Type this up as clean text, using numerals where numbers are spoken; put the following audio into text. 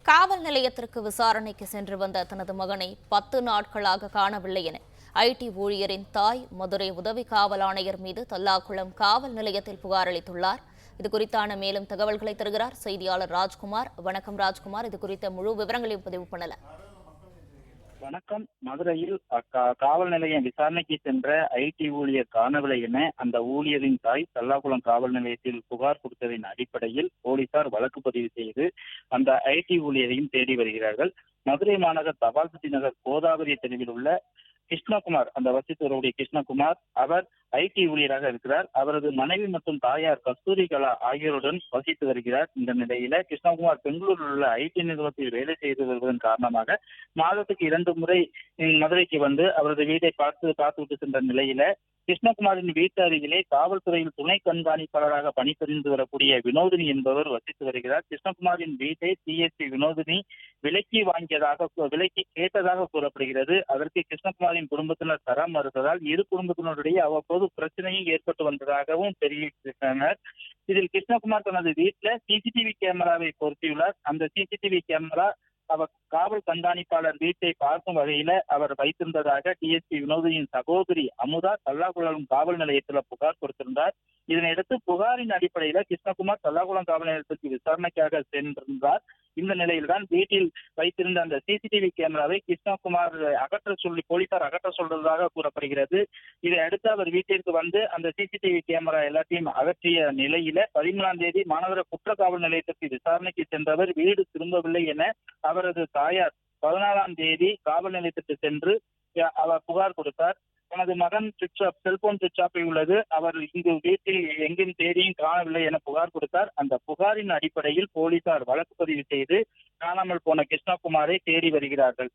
காவல் நிலையத்திற்கு விசாரணைக்கு சென்று வந்த தனது மகனை 10 நாட்களாக காணவில்லை என ஐடி ஊழியரின் தாய் மதுரை உதவி காவல் ஆணையர் மீது தல்லாக்குளம் காவல் நிலையத்தில் புகார் அளித்துள்ளார். இதுகுறித்தான மேலும் தகவல்களை தருகிறார் செய்தியாளர் ராஜ்குமார். வணக்கம் ராஜ்குமார், இது குறித்த முழு விவரங்களையும் பதிவு பண்ணல. வணக்கம். மதுரையில் காவல் நிலையம் விசாரணைக்கு சென்ற ஐடி ஊழியர் காணவில்லை என அந்த ஊழியரின் தாய் தல்லாக்குளம் காவல் நிலையத்தில் புகார் கொடுத்ததின் அடிப்படையில் போலீசார் வழக்கு பதிவு செய்து அந்த ஐடி ஊழியரையும் தேடி வருகிறார்கள். மதுரை மாநகர் தபால்பட்டி நகர் கோதாவரி தெருவில் உள்ள கிருஷ்ணகுமார், அந்த வசித்தவருடைய கிருஷ்ணகுமார், அவர் ஐடி ஊழியராக இருக்கிறார். அவரது மனைவி மற்றும் தாயார் கஸ்தூரி கலா ஆகியோருடன் வசித்து வருகிறார். இந்த நிலையில கிருஷ்ணகுமார் பெங்களூரில் உள்ள ஐடி நிறுவனத்தில் வேலை செய்து வருவதன் காரணமாக மாதத்துக்கு 2 முறை மதுரைக்கு வந்து அவரது வீட்டை பார்த்துவிட்டு சென்ற நிலையில கிருஷ்ணகுமாரின் வீட்டு அருகிலே காவல்துறையில் துணை கண்காணிப்பாளராக பணிபுரிந்து வரக்கூடிய வினோதினி என்பவர் வசித்து வருகிறார். கிருஷ்ணகுமாரின் வீட்டை சிஎஸ்பி வினோதினி விலைக்கு கேட்டதாக கூறப்படுகிறது. அதற்கு கிருஷ்ணகுமாரின் குடும்பத்தினர் தர மறுத்ததால் இரு குடும்பத்தினருடைய அவ்வப்போது பிரச்சனையும் ஏற்பட்டு வந்ததாகவும் தெரிவித்திருந்தனர். இதில் கிருஷ்ணகுமார் தனது வீட்டில் சிசிடிவி கேமராவை பொருத்தியுள்ளார். அந்த சிசிடிவி கேமரா அவர் காவல் கண்காணிப்பாளர் வீட்டை பார்க்கும் வகையில அவர் வைத்திருந்ததாக டிஎஸ்பி வினோதியின் சகோதரி அமுதா தல்லாக்குளம் காவல் நிலையத்தில் புகார் கொடுத்திருந்தார். இதனையடுத்து புகாரின் அடிப்படையில கிருஷ்ணகுமார் தல்லாக்குளம் காவல் நிலையத்திற்கு விசாரணைக்காக சென்றிருந்தார். இந்த நிலையில்தான் வீட்டில் வைத்திருந்த அந்த சிசிடிவி கேமராவை கிருஷ்ணகுமார் போலீசார் அகற்ற சொல்றதாக கூறப்படுகிறது. இதை அடுத்து அவர் வீட்டிற்கு வந்து அந்த சிசிடிவி கேமரா எல்லாத்தையும் அகற்றிய நிலையில 13ஆம் தேதி மாநகர குற்ற காவல் நிலையத்திற்கு விசாரணைக்கு சென்றவர் வீடு திரும்பவில்லை என அவரது தாயார் 14ஆம் தேதி காவல் நிலையத்திற்கு சென்று அவர் புகார் கொடுத்தார். தனது மகன் செல்போன் சுவிட்ச் ஆஃப் உள்ளது, அவர் இங்கு வீட்டில் எங்கும் தேடியும் காணவில்லை என புகார் கொடுத்தார். அந்த புகாரின் அடிப்படையில் போலீசார் வழக்கு பதிவு செய்து காணாமல் போன கிருஷ்ணகுமாரை தேடி வருகிறார்கள்.